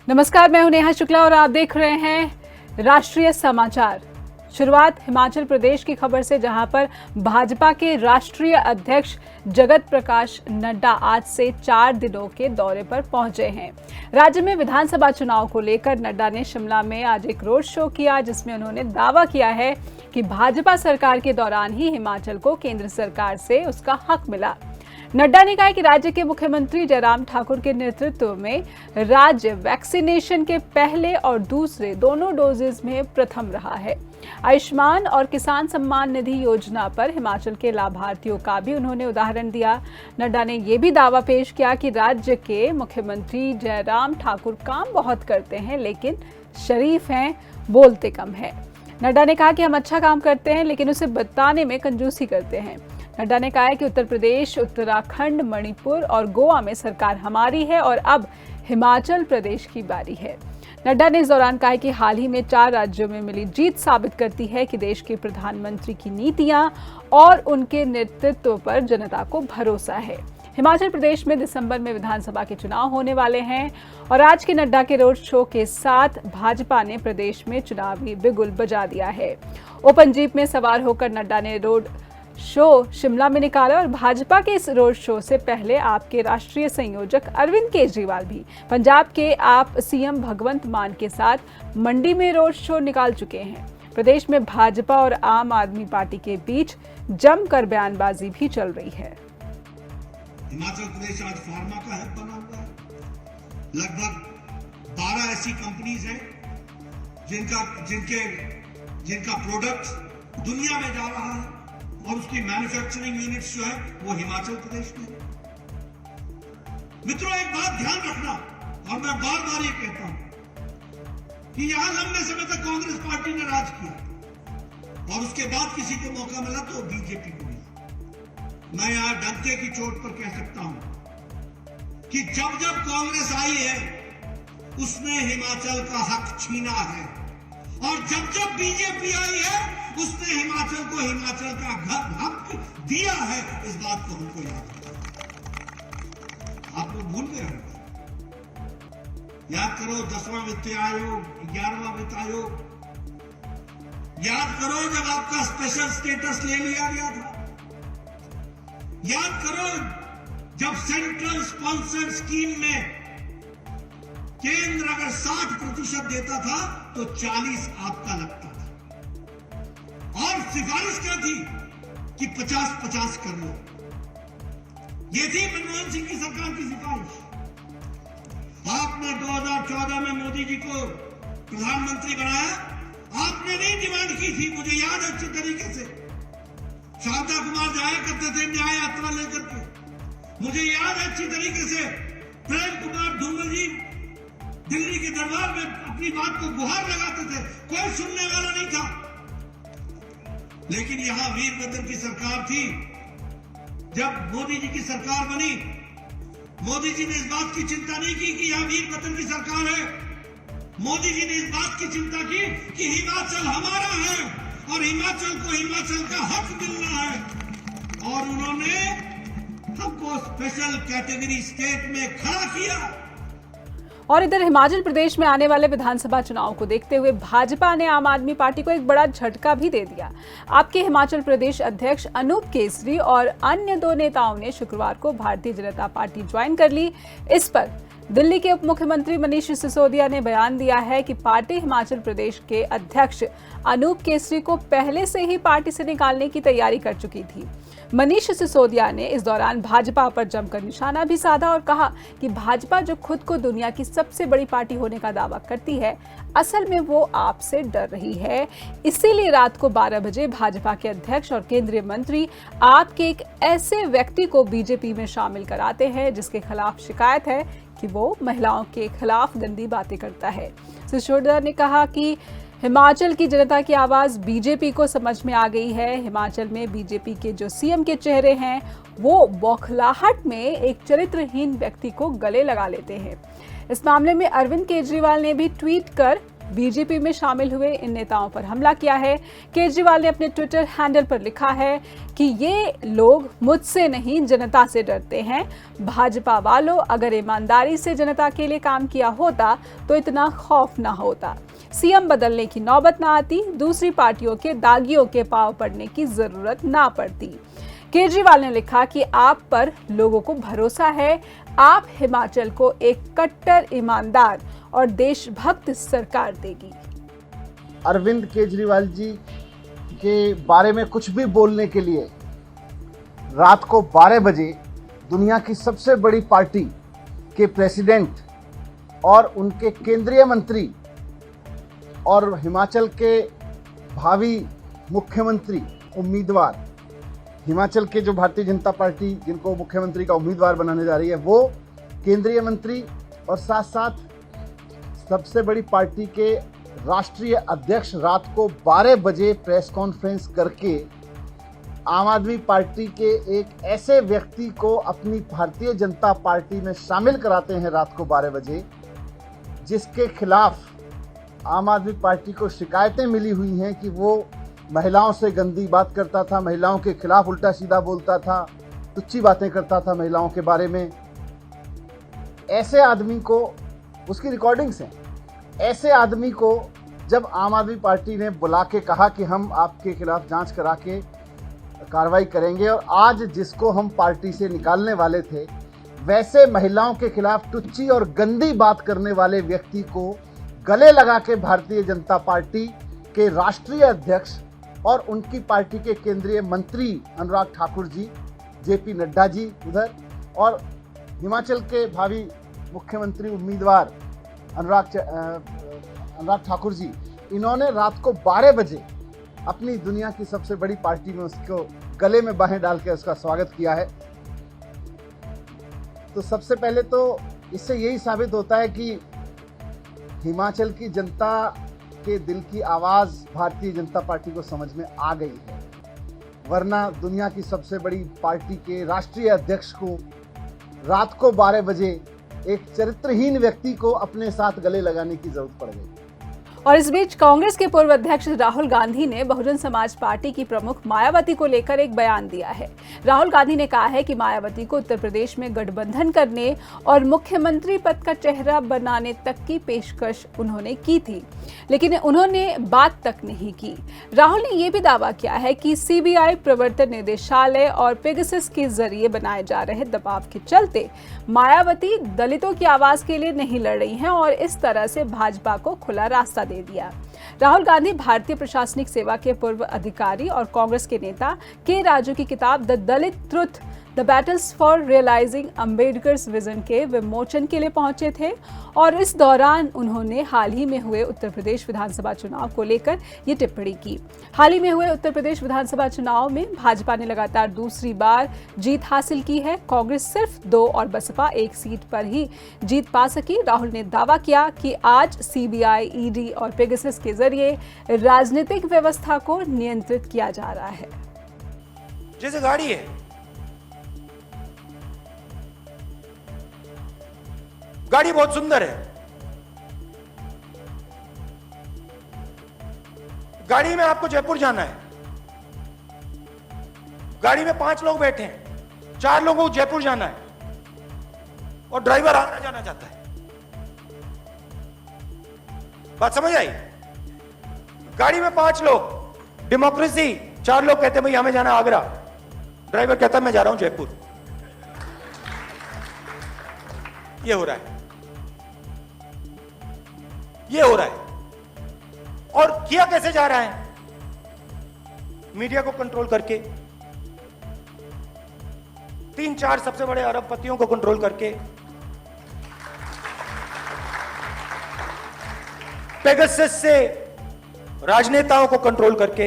नमस्कार, मैं हूं नेहा शुक्ला और आप देख रहे हैं राष्ट्रीय समाचार। शुरुआत हिमाचल प्रदेश की खबर से, जहां पर भाजपा के राष्ट्रीय अध्यक्ष जगत प्रकाश नड्डा आज से 4 दिनों के दौरे पर पहुंचे हैं। राज्य में विधानसभा चुनाव को लेकर नड्डा ने शिमला में आज एक रोड शो किया, जिसमें उन्होंने दावा किया है कि भाजपा सरकार के दौरान ही हिमाचल को केंद्र सरकार से उसका हक मिला। नड्डा ने कहा कि राज्य के मुख्यमंत्री जयराम ठाकुर के नेतृत्व में राज्य वैक्सीनेशन के पहले और दूसरे दोनों डोजेज में प्रथम रहा है। आयुष्मान और किसान सम्मान निधि योजना पर हिमाचल के लाभार्थियों का भी उन्होंने उदाहरण दिया। नड्डा ने यह भी दावा पेश किया कि राज्य के मुख्यमंत्री जयराम ठाकुर काम बहुत करते हैं, लेकिन शरीफ हैं, बोलते कम है। नड्डा ने कहा कि हम अच्छा काम करते हैं, लेकिन उसे बताने में कंजूसी करते हैं। नड्डा ने कहा है कि उत्तर प्रदेश, उत्तराखंड, मणिपुर और गोवा में सरकार हमारी है और अब हिमाचल प्रदेश की बारी है। नड्डा ने इस दौरान कहा कि हाल ही में 4 राज्यों में मिली जीत साबित करती है कि देश के प्रधानमंत्री की नीतियां और उनके नेतृत्व पर जनता को भरोसा है। हिमाचल प्रदेश में दिसंबर में विधानसभा के चुनाव होने वाले हैं और आज के नड्डा के रोड शो के साथ भाजपा ने प्रदेश में चुनावी बिगुल बजा दिया है। ओपन जीप में सवार होकर नड्डा ने रोड शो शिमला में निकाला और भाजपा के इस रोड शो से पहले आप के राष्ट्रीय संयोजक अरविंद केजरीवाल भी पंजाब के आप सीएम भगवंत मान के साथ मंडी में रोड शो निकाल चुके हैं। प्रदेश में भाजपा और आम आदमी पार्टी के बीच जमकर बयानबाजी भी चल रही है। हिमाचल प्रदेश आज फार्मा का हब बना हुआ है। लगभग 12 ऐसी कंपनीज हैं जिनका प्रोडक्ट दुनिया में जा रहा है और उसकी मैन्युफैक्चरिंग यूनिट्स जो है वो हिमाचल प्रदेश में। मित्रों, एक बात ध्यान रखना, और मैं बार बार ये कहता हूं कि यहां लंबे समय तक कांग्रेस पार्टी ने राज किया और उसके बाद किसी को मौका मिला तो बीजेपी को मिला। मैं यहां डंके की चोट पर कह सकता हूं कि जब जब कांग्रेस आई है उसने हिमाचल का हक छीना है, और जब जब बीजेपी आई है उसने हिमाचल को हिमाचल का हक दिया है। इस बात को हमको याद रखना। आप लोग भूल गए होंगे। याद करो 10वां वित्त आयोग, 11वां वित्त आयोग। याद करो जब आपका स्पेशल स्टेटस ले लिया गया था। याद करो जब सेंट्रल स्पॉन्सर्ड स्कीम में केंद्र अगर 60% देता था तो 40 आपका लगता था, और सिफारिश क्या थी कि 50-50 कर लो। ये थी मनमोहन सिंह की सरकार की सिफारिश। आपने 2014 में मोदी जी को प्रधानमंत्री बनाया। आपने नहीं डिमांड की थी, मुझे याद है अच्छी तरीके से। शारदा कुमार जाया करते थे न्याय यात्रा लेकर के। मुझे याद है अच्छी तरीके से प्रेम कुमार धूमल जी दिल्ली के दरबार में अपनी बात को गुहार लगाते थे, कोई सुनने वाला नहीं था। लेकिन यहां वीरभद्र की सरकार थी। जब मोदी जी की सरकार बनी, मोदी जी ने इस बात की चिंता नहीं की कि यहां वीरभद्र की सरकार है। मोदी जी ने इस बात की चिंता की कि हिमाचल हमारा है और हिमाचल को हिमाचल का हक मिलना है, और उन्होंने हमको स्पेशल कैटेगरी स्टेट में खड़ा किया। और इधर हिमाचल प्रदेश में आने वाले विधानसभा चुनाव को देखते हुए भाजपा ने आम आदमी पार्टी को एक बड़ा झटका भी दे दिया। आपके हिमाचल प्रदेश अध्यक्ष अनूप केसरी और अन्य 2 नेताओं ने शुक्रवार को भारतीय जनता पार्टी ज्वाइन कर ली। इस पर दिल्ली के उप मुख्यमंत्री मनीष सिसोदिया ने बयान दिया है कि पार्टी हिमाचल प्रदेश के अध्यक्ष अनूप केसरी को पहले से ही पार्टी से निकालने की तैयारी कर चुकी थी। मनीष सिसोदिया ने इस दौरान भाजपा पर जमकर निशाना भी साधा और कहा कि भाजपा जो खुद को दुनिया की सबसे बड़ी पार्टी होने का दावा करती है, असल में वो आपसे डर रही है। इसीलिए रात को 12 बजे भाजपा के अध्यक्ष और केंद्रीय मंत्री आपके एक ऐसे व्यक्ति को बीजेपी में शामिल कराते हैं जिसके खिलाफ शिकायत है कि वो महिलाओं के खिलाफ गंदी बातें करता है। सिसोदिया ने कहा कि हिमाचल की जनता की आवाज बीजेपी को समझ में आ गई है। हिमाचल में बीजेपी के जो सीएम के चेहरे हैं वो बौखलाहट में एक चरित्रहीन व्यक्ति को गले लगा लेते हैं। इस मामले में अरविंद केजरीवाल ने भी ट्वीट कर बीजेपी में शामिल हुए इन नेताओं पर हमला किया है। केजरीवाल ने अपने ट्विटर हैंडल पर लिखा है कि ये लोग मुझसे नहीं जनता से डरते हैं। भाजपा वालों, अगर ईमानदारी से जनता के लिए काम किया होता तो इतना खौफ ना होता, सीएम बदलने की नौबत ना आती, दूसरी पार्टियों के दागियों के पांव पड़ने की जरूरत ना पड़ती। केजरीवाल ने लिखा कि आप पर लोगों को भरोसा है, आप हिमाचल को एक कट्टर, ईमानदार और देशभक्त सरकार देगी। अरविंद केजरीवाल जी के बारे में कुछ भी बोलने के लिए रात को 12 बजे दुनिया की सबसे बड़ी पार्टी के प्रेसिडेंट और उनके केंद्रीय मंत्री और हिमाचल के भावी मुख्यमंत्री उम्मीदवार, हिमाचल के जो भारतीय जनता पार्टी जिनको मुख्यमंत्री का उम्मीदवार बनाने जा रही है, वो केंद्रीय मंत्री और साथ साथ सबसे बड़ी पार्टी के राष्ट्रीय अध्यक्ष रात को 12 बजे प्रेस कॉन्फ्रेंस करके आम आदमी पार्टी के एक ऐसे व्यक्ति को अपनी भारतीय जनता पार्टी में शामिल कराते हैं रात को 12 बजे, जिसके खिलाफ आम आदमी पार्टी को शिकायतें मिली हुई हैं कि वो महिलाओं से गंदी बात करता था, महिलाओं के खिलाफ उल्टा सीधा बोलता था, तुच्छी बातें करता था महिलाओं के बारे में। ऐसे आदमी को, उसकी रिकॉर्डिंग्स हैं, ऐसे आदमी को जब आम आदमी पार्टी ने बुला के कहा कि हम आपके खिलाफ जांच करा के कार्रवाई करेंगे, और आज जिसको हम पार्टी से निकालने वाले थे, वैसे महिलाओं के खिलाफ तुच्छी और गंदी बात करने वाले व्यक्ति को गले लगा के भारतीय जनता पार्टी के राष्ट्रीय अध्यक्ष और उनकी पार्टी के केंद्रीय मंत्री अनुराग ठाकुर जी, जेपी नड्डा जी उधर, और हिमाचल के भावी मुख्यमंत्री उम्मीदवार अनुराग ठाकुर जी, इन्होंने रात को 12 बजे अपनी दुनिया की सबसे बड़ी पार्टी में उसको गले में बाहें डाल के उसका स्वागत किया है। तो सबसे पहले तो इससे यही साबित होता है कि हिमाचल की जनता के दिल की आवाज़ भारतीय जनता पार्टी को समझ में आ गई है, वरना दुनिया की सबसे बड़ी पार्टी के राष्ट्रीय अध्यक्ष को रात को 12 बजे एक चरित्रहीन व्यक्ति को अपने साथ गले लगाने की जरूरत पड़ गई। और इस बीच कांग्रेस के पूर्व अध्यक्ष राहुल गांधी ने बहुजन समाज पार्टी की प्रमुख मायावती को लेकर एक बयान दिया है। राहुल गांधी ने कहा है कि मायावती को उत्तर प्रदेश में गठबंधन करने और मुख्यमंत्री पद का चेहरा बनाने तक की पेशकश उन्होंने की थी, लेकिन उन्होंने बात तक नहीं की। राहुल ने यह भी दावा किया है कि सीबीआई, प्रवर्तन निदेशालय और पेगासस के जरिए बनाए जा रहे दबाव के चलते मायावती दलितों की आवाज के लिए नहीं लड़ रही हैं और इस तरह से भाजपा को खुला रास्ता दे दिया। राहुल गांधी भारतीय प्रशासनिक सेवा के पूर्व अधिकारी और कांग्रेस के नेता के राजू की किताब the Dalit truth, the battles for realizing Ambedkar's vision के विमोचन के लिए पहुंचे थे और इस दौरान उन्होंने हाल ही में हुए उत्तर प्रदेश विधानसभा चुनाव को लेकर ये टिप्पणी की। हाल ही में हुए उत्तर प्रदेश विधानसभा चुनाव में भाजपा ने लगातार दूसरी बार जीत हासिल की है। कांग्रेस सिर्फ 2 और बसपा 1 सीट पर ही जीत पा सकी। राहुल ने दावा किया कि आज सीबीआई, ईडी और पेगासस के जरिए राजनीतिक व्यवस्था को नियंत्रित किया जा रहा है। जैसे गाड़ी है, गाड़ी बहुत सुंदर है, गाड़ी में आपको जयपुर जाना है, गाड़ी में 5 लोग बैठे हैं, 4 लोगों को जयपुर जाना है और ड्राइवर आना जाना चाहता है। बात समझ आई? गाड़ी में 5 लोग, डेमोक्रेसी, 4 लोग कहते हैं भाई हमें जाना आगरा, ड्राइवर कहता है मैं जा रहा हूं जयपुर। ये हो रहा है, ये हो रहा है। और किया कैसे जा रहा है? मीडिया को कंट्रोल करके, 3-4 सबसे बड़े अरबपतियों को कंट्रोल करके, पेगासस से राजनेताओं को कंट्रोल करके।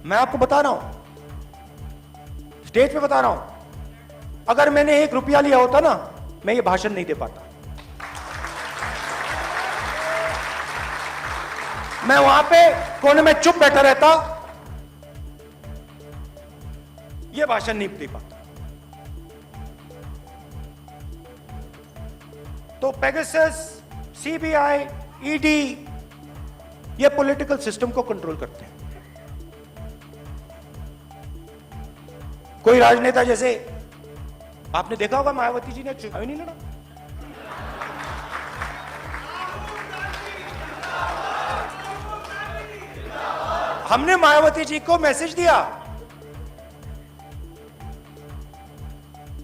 मैं आपको बता रहा हूं, स्टेज पे बता रहा हूं, अगर मैंने 1 रुपया लिया होता ना, मैं ये भाषण नहीं दे पाता। मैं वहां पे कोने में चुप बैठा रहता, ये भाषण नहीं दे पाता। तो पेगासस, सीबीआई, ईडी ये पॉलिटिकल सिस्टम को कंट्रोल करते हैं। कोई राजनेता, जैसे आपने देखा होगा मायावती जी ने चुनाव ही नहीं लड़ा। हमने मायावती जी को मैसेज दिया,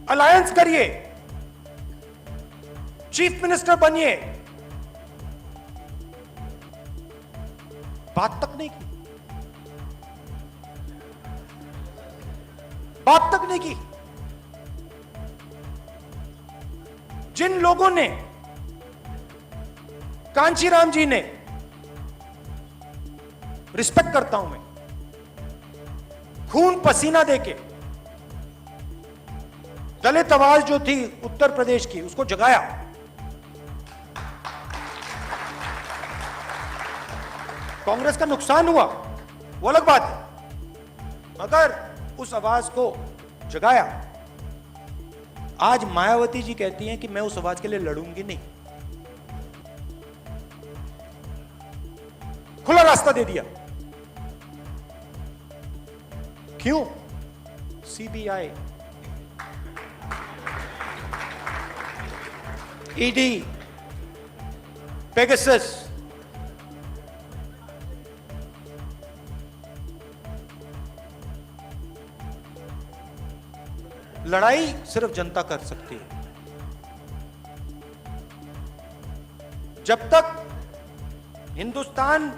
अलायंस करिए, चीफ मिनिस्टर बनिए। बात तक नहीं की, बात तक नहीं की। जिन लोगों ने, कांचीराम जी ने, रिस्पेक्ट करता हूं मैं, खून पसीना देके दलित आवाज जो थी उत्तर प्रदेश की, उसको जगाया। कांग्रेस का नुकसान हुआ, वो अलग बात है, मगर उस आवाज को जगाया। आज मायावती जी कहती हैं कि मैं उस आवाज के लिए लड़ूंगी नहीं। खुला रास्ता दे दिया। क्यों? सीबीआई, ईडी, पेगासस, लड़ाई सिर्फ जनता कर सकती है। जब तक हिंदुस्तान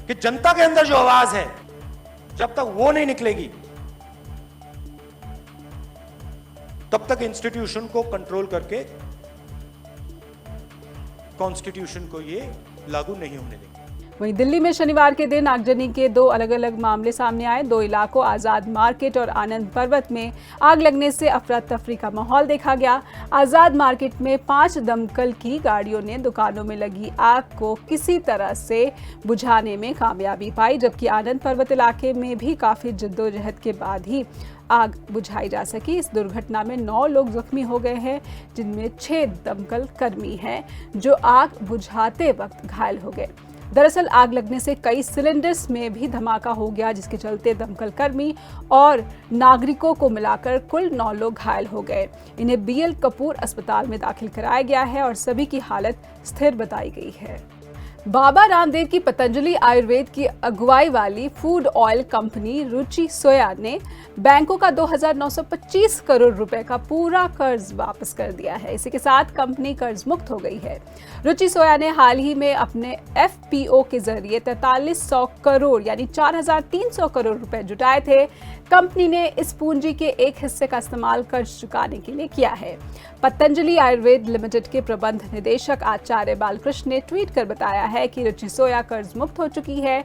कि जनता के अंदर जो आवाज है, जब तक वो नहीं निकलेगी, तब तक इंस्टीट्यूशन को कंट्रोल करके कॉन्स्टिट्यूशन को ये लागू नहीं होने देंगे। वहीं दिल्ली में शनिवार के दिन आगजनी के दो अलग अलग मामले सामने आए। दो इलाकों आज़ाद मार्केट और आनंद पर्वत में आग लगने से अफरा तफरी का माहौल देखा गया। आज़ाद मार्केट में 5 दमकल की गाड़ियों ने दुकानों में लगी आग को किसी तरह से बुझाने में कामयाबी पाई, जबकि आनंद पर्वत इलाके में भी काफ़ी जद्दोजहद के बाद ही आग बुझाई जा सकी। इस दुर्घटना में 9 लोग जख्मी हो गए हैं, जिनमें 6 दमकल कर्मी हैं जो आग बुझाते वक्त घायल हो गए। दरअसल आग लगने से कई सिलेंडर्स में भी धमाका हो गया, जिसके चलते दमकल कर्मी और नागरिकों को मिलाकर कुल 9 लोग घायल हो गए। इन्हें बीएल कपूर अस्पताल में दाखिल कराया गया है और सभी की हालत स्थिर बताई गई है। बाबा रामदेव की पतंजलि आयुर्वेद की अगुवाई वाली फूड ऑयल कंपनी रुचि सोया ने बैंकों का 2,925 करोड़ रुपए का पूरा कर्ज वापस कर दिया है। इसी के साथ कंपनी कर्ज मुक्त हो गई है। रुचि सोया ने हाल ही में अपने एफपीओ के जरिए 4300 करोड़ यानी 4,300 करोड़ रुपए जुटाए थे। कंपनी ने इस पूंजी के एक हिस्से का इस्तेमाल कर्ज चुकाने के लिए किया है। पतंजलि आयुर्वेद लिमिटेड के प्रबंध निदेशक आचार्य बालकृष्ण ने ट्वीट कर बताया है कि रुचि सोया कर्ज मुक्त हो चुकी है।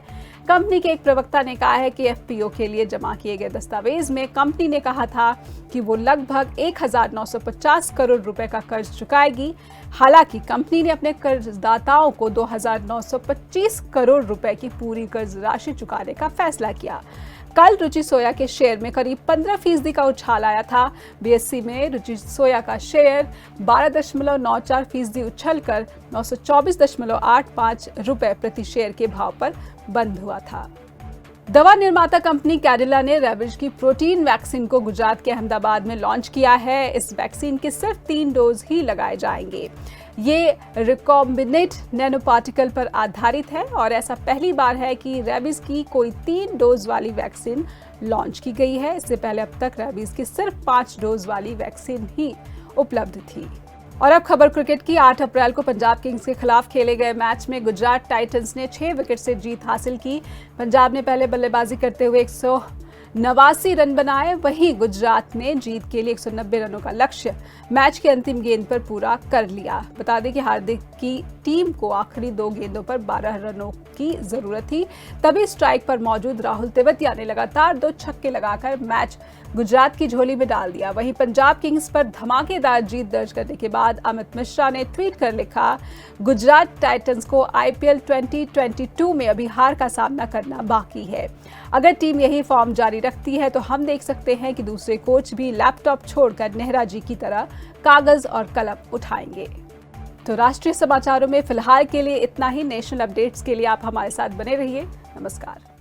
कंपनी के एक प्रवक्ता ने कहा है कि एफपीओ के लिए जमा किए गए दस्तावेज में कंपनी ने कहा था कि वो लगभग 1,950 करोड़ रुपए का कर्ज चुकाएगी। हालांकि कंपनी ने अपने कर्जदाताओं को 2,925 करोड़ रुपए की पूरी कर्ज राशि चुकाने का फैसला किया। कल रुचि सोया के शेयर में करीब 15% का उछाल आया था। बीएसई में रुचि सोया का शेयर 12.94% उछलकर 924.85 रुपए प्रति शेयर के भाव पर बंद हुआ था। दवा निर्माता कंपनी कैडिला ने रेबिज की प्रोटीन वैक्सीन को गुजरात के अहमदाबाद में लॉन्च किया है। इस वैक्सीन के सिर्फ 3 डोज ही लगाए जाएंगे। ये रिकॉम्बिनेट नैनो पार्टिकल पर आधारित है और ऐसा पहली बार है कि रेबीज की कोई 3 डोज वाली वैक्सीन लॉन्च की गई है। इससे पहले अब तक रेबीज की सिर्फ 5 डोज वाली वैक्सीन ही उपलब्ध थी। और अब खबर क्रिकेट की। 8 अप्रैल को पंजाब किंग्स के खिलाफ खेले गए मैच में गुजरात टाइटंस ने 6 विकेट से जीत हासिल की। पंजाब ने पहले बल्लेबाजी करते हुए 189 रन बनाए, वहीं गुजरात ने जीत के लिए 190 रनों का लक्ष्य मैच के अंतिम गेंद पर पूरा कर लिया। बता दें कि हार्दिक की टीम को आखिरी 2 गेंदों पर 12 रनों की जरूरत थी। तभी स्ट्राइक पर मौजूद राहुल तेवतिया ने लगातार 2 छक्के लगाकर मैच गुजरात की झोली में डाल दिया। वहीं पंजाब किंग्स पर धमाकेदार जीत दर्ज करने के बाद अमित मिश्रा ने ट्वीट कर लिखा, गुजरात टाइटंस को आईपीएल 2022 में अभी हार का सामना करना बाकी है। अगर टीम यही फॉर्म जारी रखती है तो हम देख सकते हैं कि दूसरे कोच भी लैपटॉप छोड़कर नेहरा जी की तरह कागज और कलम उठाएंगे। तो राष्ट्रीय समाचारों में फिलहाल के लिए इतना ही। नेशनल अपडेट्स के लिए आप हमारे साथ बने रहिए। नमस्कार।